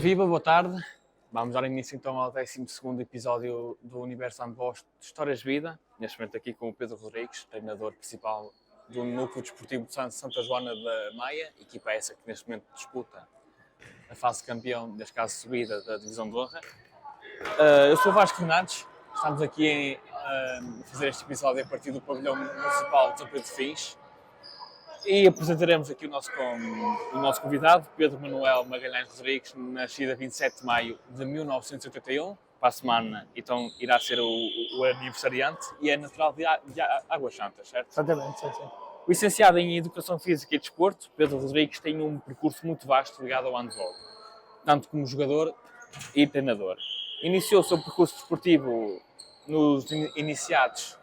Viva, boa tarde. Vamos dar início então ao 12º episódio do Universo Handball de Histórias de Vida. Neste momento aqui com o Pedro Rodrigues, treinador principal do Núcleo Desportivo de Santa Joana da Maia, equipa essa que neste momento disputa a fase de campeão, neste caso subida da Divisão de Honra. Eu sou o Vasco Fernandes, estamos aqui a fazer este episódio a partir do pavilhão municipal de São Pedro de Fins e apresentaremos aqui o nosso convidado, Pedro Manuel Magalhães Rodrigues, nascido a 27 de maio de 1981, para a semana, então irá ser o aniversariante, e é natural de Águas Santas, certo? Exatamente, sim. Licenciado em Educação Física e Desporto, Pedro Rodrigues tem um percurso muito vasto ligado ao handball, tanto como jogador e treinador. Iniciou o seu percurso desportivo nos iniciados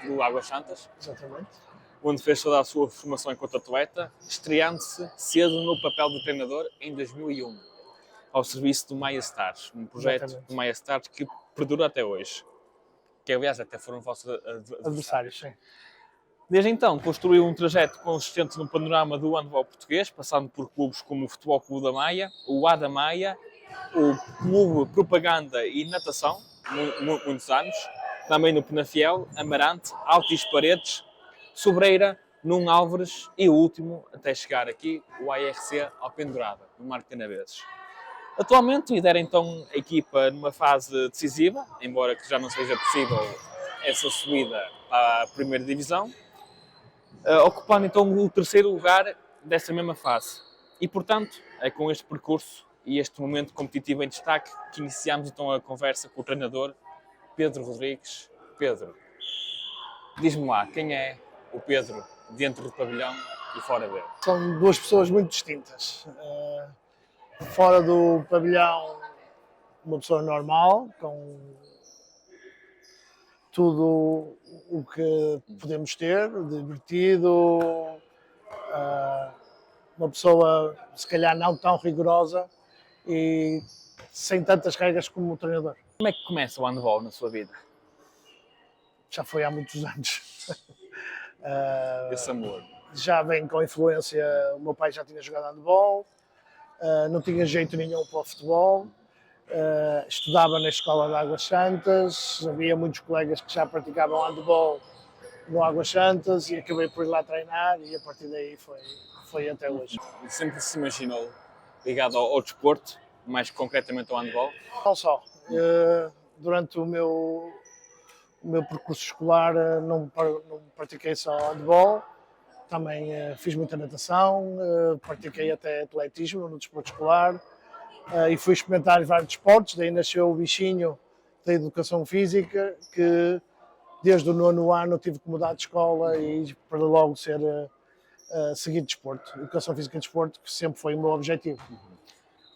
do Águas Santas, Exatamente. onde fez toda a sua formação enquanto atleta, estreando-se cedo no papel de treinador em 2001, ao serviço do Maia Stars, um projeto do Maia Stars que perdura até hoje, que aliás até foram vossos adversários. Sim. Desde então, construiu um trajeto consistente no panorama do handball português, passando por clubes como o Futebol Clube da Maia, o A da Maia, o Clube Propaganda e Natação, muitos anos, também no Penafiel, Amarante, Altis Paredes, Sobreira, Num Álvares e o último, até chegar aqui, o ARC Alpendurada, no Marco Canaveses. Atualmente lidera então a equipa numa fase decisiva, embora que já não seja possível essa subida à primeira divisão, ocupando então o terceiro lugar dessa mesma fase. E portanto, é com este percurso e este momento competitivo em destaque que iniciamos então a conversa com o treinador Pedro Rodrigues. Pedro, diz-me lá, quem é o Pedro dentro do pavilhão e fora dele? São duas pessoas muito distintas. Fora do pavilhão, uma pessoa normal, com tudo o que podemos ter, divertido, uma pessoa se calhar não tão rigorosa e sem tantas regras como o treinador. Como é que começa o handball na sua vida? Já foi há muitos anos. Esse amor. Já vem com influência, o meu pai já tinha jogado handball, não tinha jeito nenhum para o futebol, estudava na escola de Águas Santas, havia muitos colegas que já praticavam handball no Águas Santas e acabei por ir lá treinar e a partir daí foi até hoje. Sempre se imaginou ligado ao desporto, mais concretamente ao handball? Não só, durante o meu percurso escolar não pratiquei só handball, também fiz muita natação, pratiquei até atletismo no desporto escolar e fui experimentar vários desportos, daí nasceu o bichinho da educação física, que desde o 9º ano tive que mudar de escola e para logo seguir desporto, educação física e desporto, que sempre foi o meu objetivo.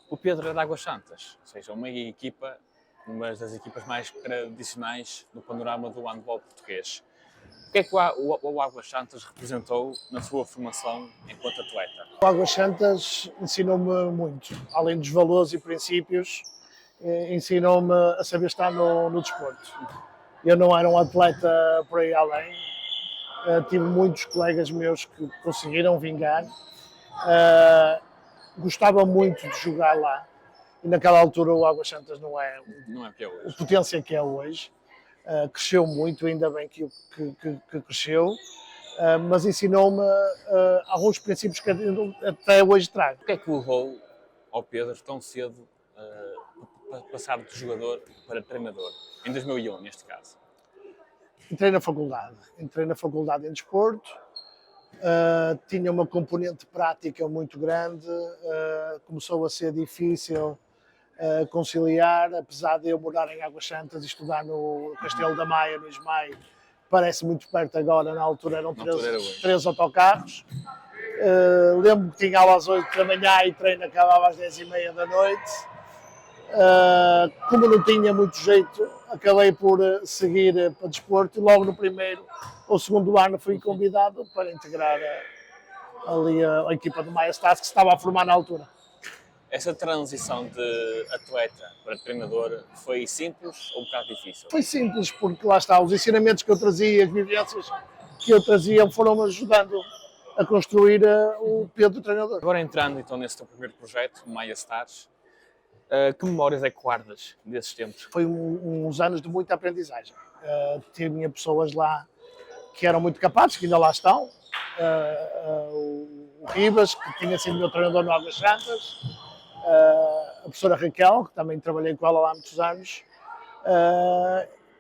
O Pedro é de Águas Santas, ou seja, uma equipa, uma das equipas mais tradicionais no panorama do handball português. O que é que o Águas Santas representou na sua formação enquanto atleta? O Águas Santas ensinou-me muito, além dos valores e princípios, ensinou-me a saber estar no desporto. Eu não era um atleta por aí além, tive muitos colegas meus que conseguiram vingar, gostava muito de jogar lá, e naquela altura o Águas Santas não é o que é hoje. A potência que é hoje. Cresceu muito, ainda bem que cresceu, mas ensinou-me alguns princípios que até hoje trago. O que é que levou ao Pedro tão cedo a passar de jogador para treinador? Em 2001, neste caso. Entrei na faculdade em desporto, tinha uma componente prática muito grande, começou a ser difícil conciliar, apesar de eu morar em Águas Santas e estudar no Castelo da Maia, no Ismael, parece muito perto agora, na altura eram 13 autocarros. Lembro que tinha aula às 8 da manhã e treino acabava às 10h30 da noite. Como não tinha muito jeito, acabei por seguir para desporto e logo no primeiro ou segundo ano fui convidado para integrar ali a equipa do Maia Stars, que se estava a formar na altura. Essa transição de atleta para treinador foi simples ou um bocado difícil? Foi simples, porque lá está, os ensinamentos que eu trazia, as vivências que eu trazia foram-me ajudando a construir o Pedro treinador. Agora entrando então nesse teu primeiro projeto, o Maia Stars, Que memórias é que guardas desses tempos? Foi uns anos de muita aprendizagem. Tinha pessoas lá que eram muito capazes, que ainda lá estão. O Ribas, que tinha sido meu treinador no Águas Santas. A professora Raquel, que também trabalhei com ela lá há muitos anos.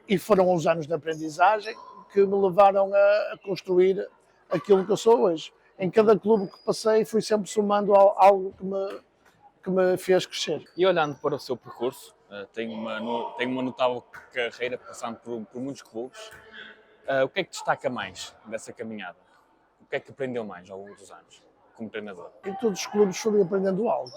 E foram uns anos de aprendizagem que me levaram a construir aquilo que eu sou hoje. Em cada clube que passei, fui sempre somando algo que me fez crescer. E olhando para o seu percurso, tem uma notável carreira, passando por muitos clubes. O que é que destaca mais dessa caminhada? O que é que aprendeu mais ao longo dos anos, como treinador? Em todos os clubes fui aprendendo algo.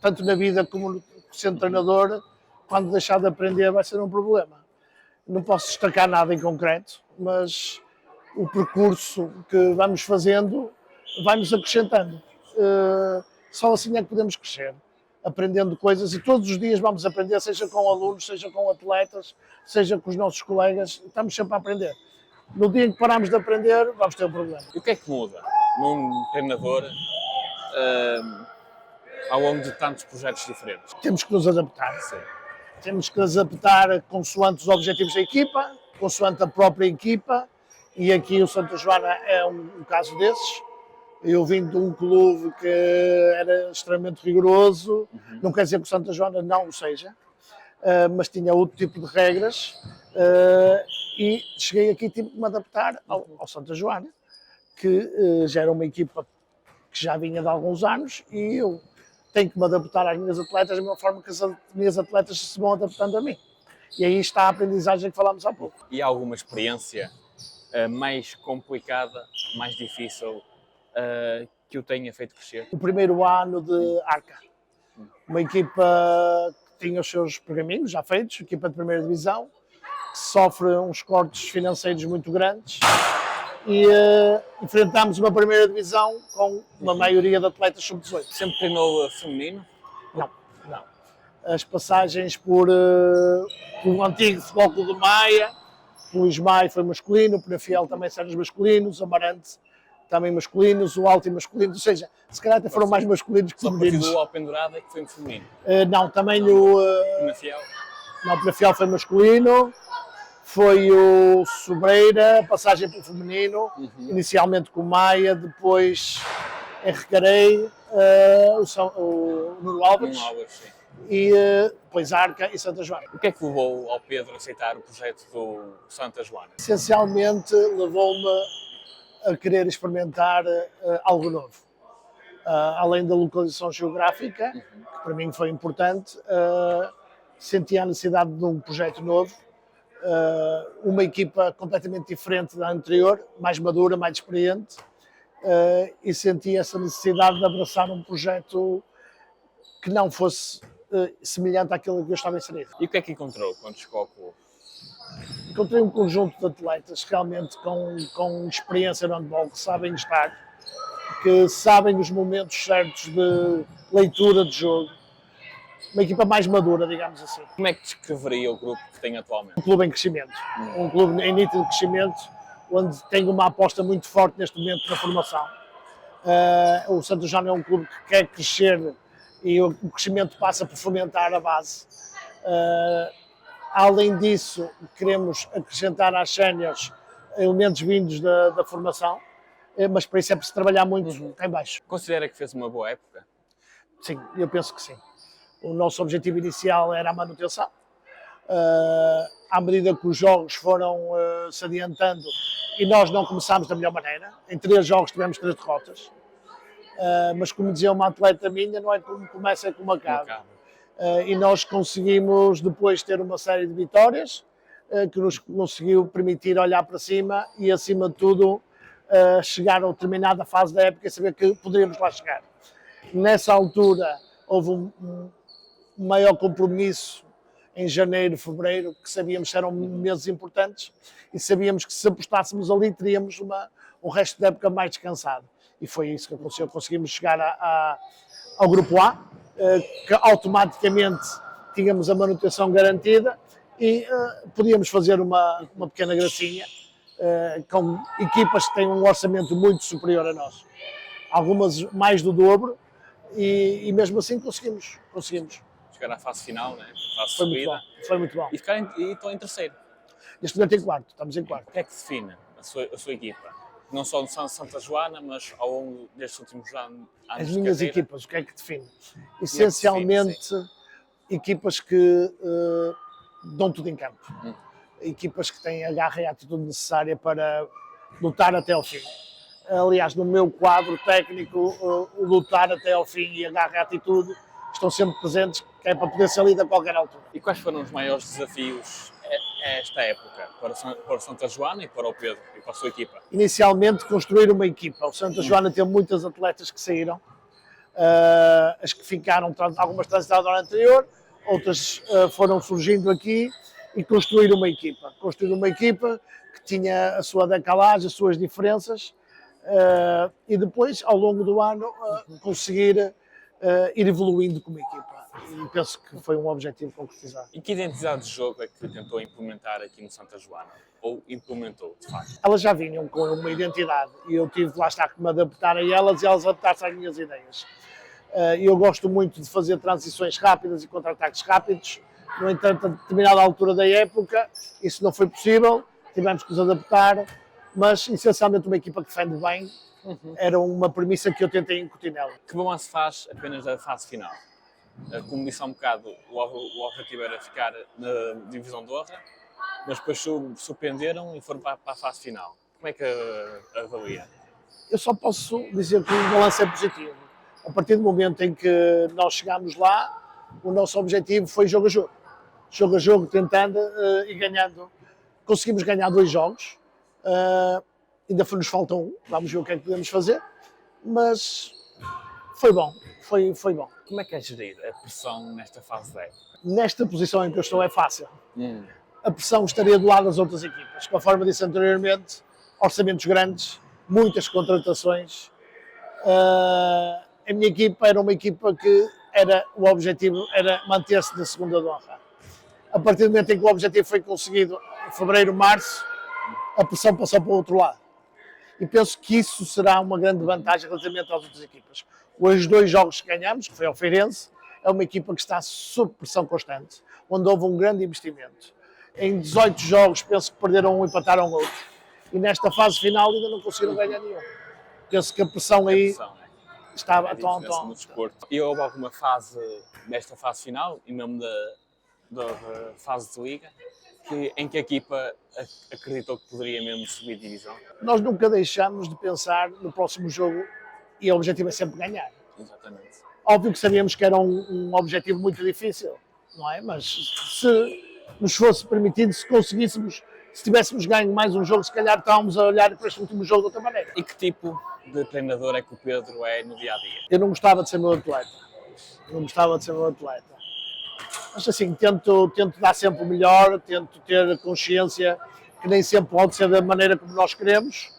Tanto na vida como sendo treinador, quando deixar de aprender vai ser um problema. Não posso destacar nada em concreto, mas o percurso que vamos fazendo vai-nos acrescentando. Só assim é que podemos crescer, aprendendo coisas, e todos os dias vamos aprender, seja com alunos, seja com atletas, seja com os nossos colegas, estamos sempre a aprender. No dia em que paramos de aprender, vamos ter um problema. E o que é que muda num treinador ao longo de tantos projetos diferentes? Temos que nos adaptar. Sim. Temos que nos adaptar consoante os objetivos da equipa, consoante a própria equipa, e aqui o Santa Joana é um caso desses. Eu vim de um clube que era extremamente rigoroso, não quer dizer que o Santa Joana não o seja, mas tinha outro tipo de regras, e cheguei aqui e tive que me adaptar ao Santa Joana, que já era uma equipa que já vinha de alguns anos, e eu tenho que me adaptar às minhas atletas da mesma forma que as minhas atletas se vão adaptando a mim. E aí está a aprendizagem que falámos há pouco. E há alguma experiência mais complicada, mais difícil, que o tenha feito crescer? O primeiro ano de Arca, uma equipa que tinha os seus pergaminhos já feitos, equipa de primeira divisão, que sofre uns cortes financeiros muito grandes, e enfrentámos uma primeira divisão com uma maioria de atletas sub-18. Sempre treinou feminino? Não. As passagens por o antigo Futebol Clube de Maia, o Ismael foi masculino, o Penafiel também eram masculinos, o Amarante também masculinos, o Alto e masculino, ou seja, se calhar até foram mais masculinos que femininos. Só o Alpendurada é que foi feminino? Não, também o Penafiel? Não, o Penafiel foi masculino, foi o Sobreira, passagem para o feminino, inicialmente com o Maia, depois Recarei, o Nuno Álvares, Sim. e depois Arca e Santa Joana. O que é que levou ao Pedro a aceitar o projeto do Santa Joana? Essencialmente levou-me a querer experimentar algo novo. Além da localização geográfica, que para mim foi importante, senti a necessidade de um projeto novo, uma equipa completamente diferente da anterior, mais madura, mais experiente, e senti essa necessidade de abraçar um projeto que não fosse semelhante àquilo que eu estava inserido. E o que é que encontrou quando chegou ao clube? Encontrei um conjunto de atletas realmente com experiência no handball, que sabem estar, que sabem os momentos certos de leitura de jogo. Uma equipa mais madura, digamos assim. Como é que descreveria o grupo que tem atualmente? Um clube em crescimento. Um clube em nítido crescimento, onde tem uma aposta muito forte neste momento na formação. O Santa Joana é um clube que quer crescer e o crescimento passa por fomentar a base. Além disso, queremos acrescentar às séniores elementos vindos da formação, mas para isso é preciso trabalhar muito cá em baixo. Considera que fez uma boa época? Sim, eu penso que sim. O nosso objetivo inicial era a manutenção. À medida que os jogos foram se adiantando, e nós não começámos da melhor maneira, em 3 jogos tivemos 3 derrotas, mas como dizia uma atleta minha, não é como começa, é como acaba. E nós conseguimos depois ter uma série de vitórias que nos conseguiu permitir olhar para cima e, acima de tudo, chegar a determinada fase da época e saber que poderíamos lá chegar. Nessa altura houve um maior compromisso em janeiro, fevereiro, que sabíamos que eram meses importantes e sabíamos que se apostássemos ali teríamos um resto da época mais descansado. E foi isso que aconteceu. Conseguimos chegar ao Grupo A, que automaticamente tínhamos a manutenção garantida e podíamos fazer uma pequena gracinha com equipas que têm um orçamento muito superior a nós. Algumas mais do dobro, e mesmo assim conseguimos. Chegar à fase final, né? Fase Foi muito subida. bom, foi muito bom. E estão em terceiro. Neste momento em quarto, estamos em quarto. O que é que define a sua equipa? Não só no Santa Joana, mas ao longo destes últimos anos As de minhas carreira. equipas, o que é que define? Essencialmente, equipas que dão tudo em campo. Equipas que têm a garra e a atitude necessária para lutar até ao fim. Aliás, no meu quadro técnico, o lutar até ao fim e a garra e a atitude estão sempre presentes, que é para poder ser lido a qualquer altura. E quais foram os maiores desafios a esta época para o Santa Joana e para o Pedro e para a sua equipa? Inicialmente, construir uma equipa. O Santa Joana teve muitas atletas que saíram, as que ficaram, algumas transitaram no ano anterior, outras foram surgindo aqui, e construir uma equipa. Construir uma equipa que tinha a sua decalagem, as suas diferenças, e depois, ao longo do ano, conseguir ir evoluindo como equipa. E penso que foi um objetivo concretizado. E que identidade de jogo é que tentou implementar aqui no Santa Joana? Ou implementou, de facto? Elas já vinham com uma identidade e eu tive lá estar que me adaptar a elas e elas adaptar-se às minhas ideias. Eu gosto muito de fazer transições rápidas e contra-ataques rápidos. No entanto, a determinada altura da época, isso não foi possível, tivemos que nos adaptar, mas essencialmente uma equipa que defende bem era uma premissa que eu tentei incutir nela. Que balanço faz apenas da fase final? Como disse há um bocado, o objetivo era ficar na divisão de honra, mas depois surpreenderam e foram para a fase final. Como é que avalia? Eu só posso dizer que o balanço é positivo. A partir do momento em que nós chegámos lá, o nosso objetivo foi jogo a jogo. Jogo a jogo, tentando e ganhando. Conseguimos ganhar 2 jogos. Ainda nos falta um. Vamos ver o que é que podemos fazer. Mas foi bom. Foi bom. Como é que é gerir a pressão nesta fase da época? Nesta posição em que eu estou é fácil. A pressão estaria do lado das outras equipas. Conforme disse anteriormente, orçamentos grandes, muitas contratações. A minha equipa era uma equipa que o objetivo era manter-se na segunda de honra. A partir do momento em que o objetivo foi conseguido, em fevereiro, março, a pressão passou para o outro lado. E penso que isso será uma grande vantagem relativamente às outras equipas. Os 2 jogos que ganhamos, que foi ao Feirense, é uma equipa que está sob pressão constante, onde houve um grande investimento. Em 18 jogos, penso que perderam um e empataram outro. E nesta fase final ainda não conseguiram ganhar nenhum. Penso que a pressão aí estava no desporto. E houve alguma fase desta fase final, e mesmo da fase de liga, em que a equipa acreditou que poderia mesmo subir divisão? Nós nunca deixamos de pensar no próximo jogo e o objetivo é sempre ganhar. Exatamente. Óbvio que sabíamos que era um objetivo muito difícil, não é? Mas se nos fosse permitido, se conseguíssemos, se tivéssemos ganho mais um jogo, se calhar estávamos a olhar para este último jogo de outra maneira. E que tipo de treinador é que o Pedro é no dia-a-dia? Eu não gostava de ser meu atleta. Mas assim, tento dar sempre o melhor, tento ter consciência que nem sempre pode ser da maneira como nós queremos,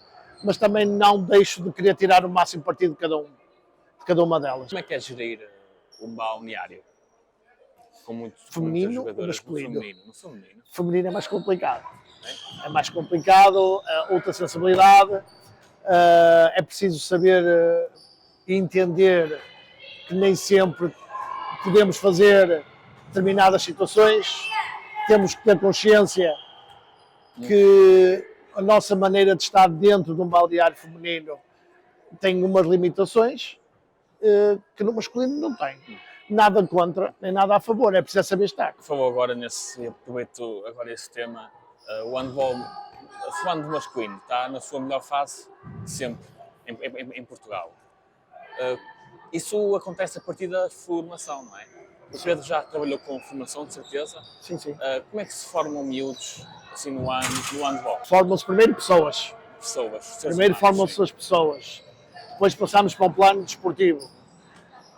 mas também não deixo de querer tirar o máximo partido de cada uma delas. Como é que é gerir um balneário? Com muitas Feminino ou jogadoras masculino? no feminino. Feminino é mais complicado. É mais complicado, outra sensibilidade, é preciso saber e entender que nem sempre podemos fazer determinadas situações, temos que ter consciência que a nossa maneira de estar dentro de um balneário feminino tem umas limitações que no masculino não tem. Nada contra, nem nada a favor, é preciso saber estar. Falou agora aproveito agora esse tema, o handball, falando do masculino, está na sua melhor fase sempre em Portugal. Isso acontece a partir da formação, não é? O Pedro já trabalhou com formação, de certeza. Sim, sim. Como é que se formam miúdos assim, no handball? Formam-se primeiro pessoas. Primeiro formam-se as pessoas. Depois passamos para um plano desportivo.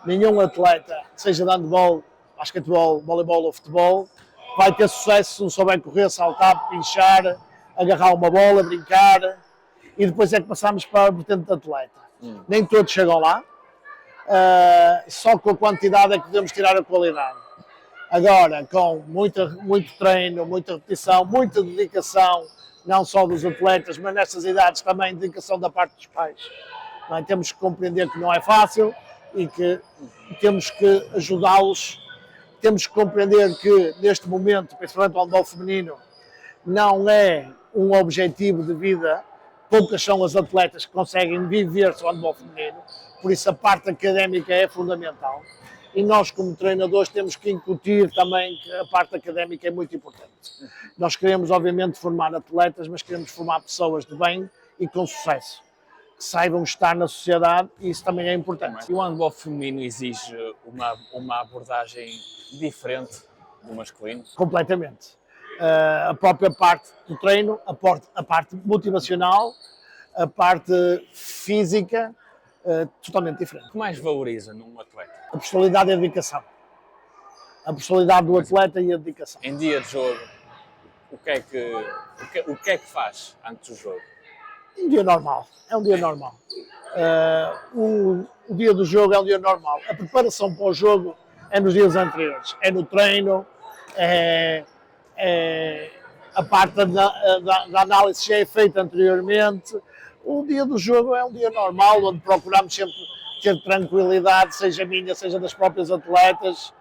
Nenhum atleta, seja de handball, basquetebol, voleibol ou futebol, vai ter sucesso se não souber correr, saltar, pinchar, agarrar uma bola, brincar. E depois é que passamos para a vertente de atleta. Nem todos chegam lá. Só com a quantidade é que podemos tirar a qualidade. Agora, com muito treino, muita repetição, muita dedicação, não só dos atletas, mas nestas idades também dedicação da parte dos pais. Não é? Temos que compreender que não é fácil, e que temos que ajudá-los, temos que compreender que neste momento, principalmente o handball feminino, não é um objetivo de vida, poucas são as atletas que conseguem viver-se o handball feminino, por isso a parte académica é fundamental. E nós, como treinadores, temos que incutir também que a parte académica é muito importante. Nós queremos, obviamente, formar atletas, mas queremos formar pessoas de bem e com sucesso, que saibam estar na sociedade, e isso também é importante. E o handball feminino exige uma abordagem diferente do masculino? Completamente. A própria parte do treino, a parte motivacional, a parte física, totalmente diferente. O que mais valoriza num atleta? A personalidade e a dedicação. A personalidade do atleta e a dedicação. Em dia de jogo, o que é que faz antes do jogo? Um dia normal, é um dia normal. O dia do jogo é um dia normal. A preparação para o jogo é nos dias anteriores. É no treino, a parte da análise já é feita anteriormente. O dia do jogo é um dia normal, onde procuramos sempre ter tranquilidade, seja minha, seja das próprias atletas,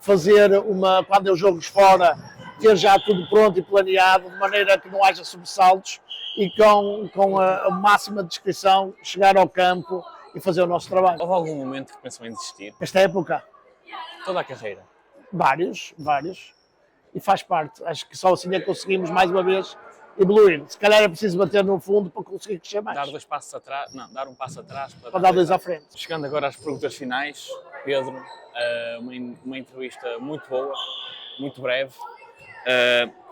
quando eu jogo fora, ter já tudo pronto e planeado, de maneira que não haja sobressaltos, e com a máxima descrição chegar ao campo e fazer o nosso trabalho. Houve algum momento que pensou em desistir? Esta época, Toda a carreira? vários, e faz parte. Acho que só assim é que conseguimos, mais uma vez, evoluir. Se calhar é preciso bater no fundo para conseguir crescer mais. Dar 2 passos atrás? Não, dar um passo atrás Para dar 2 à frente. Chegando agora às perguntas finais, Pedro, uma entrevista muito boa, muito breve.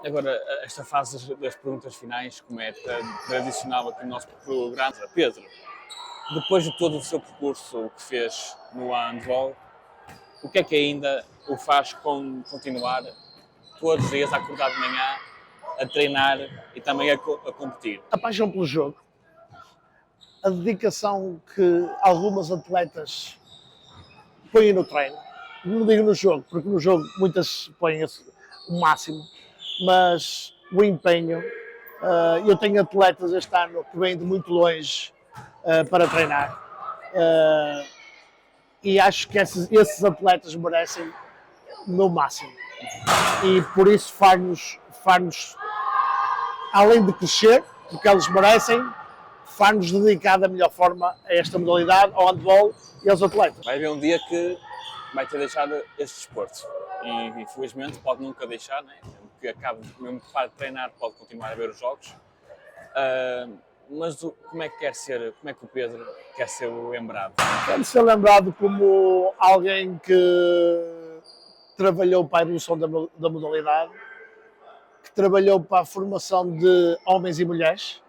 Agora, esta fase das perguntas finais, como é tradicional aqui no nosso programa. Pedro, depois de todo o seu percurso que fez no handball, o que é que ainda o faz continuar todos os dias a acordar de manhã, a treinar e também a competir? A paixão pelo jogo, a dedicação que algumas atletas põem no treino. Não digo no jogo, porque no jogo muitas põem o máximo, mas o empenho. Eu tenho atletas este ano que vêm de muito longe para treinar, e acho que esses atletas merecem o meu máximo, e por isso faz-nos, além de crescer, porque eles merecem, faz-nos dedicar da melhor forma a esta modalidade, ao handball e aos atletas. Vai haver um dia que vai ter deixado este desporto e infelizmente pode nunca deixar, né? Que acabe, mesmo que pare de treinar, pode continuar a ver os jogos. Mas como é que o Pedro quer ser lembrado? Quero ser lembrado como alguém que trabalhou para a evolução da modalidade, que trabalhou para a formação de homens e mulheres,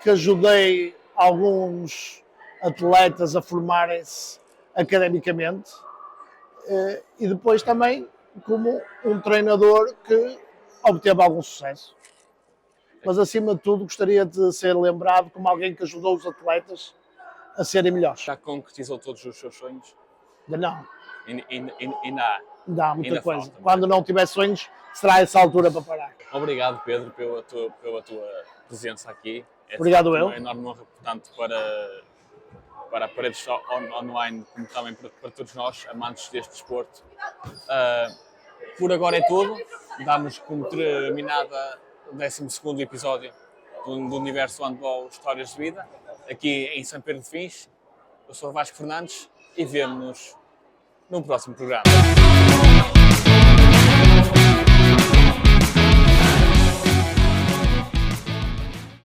que ajudei alguns atletas a formarem-se academicamente, e depois também como um treinador que obteve algum sucesso. Mas acima de tudo gostaria de ser lembrado como alguém que ajudou os atletas a serem melhores. Já concretizou todos os seus sonhos? Ainda não. Ainda há. Ainda há muita Ainda coisa. falta. Quando não tiver sonhos, será essa altura para parar. Obrigado, Pedro, pela tua presença aqui. Obrigado uma eu. enorme honra, portanto, para a Paredes Online, como também para todos nós, amantes deste desporto. Por agora é tudo. Damos como terminada o 12º episódio do Universo Handball Histórias de Vida, aqui em São Pedro de Fins. Eu sou o Vasco Fernandes e vemo-nos no próximo programa.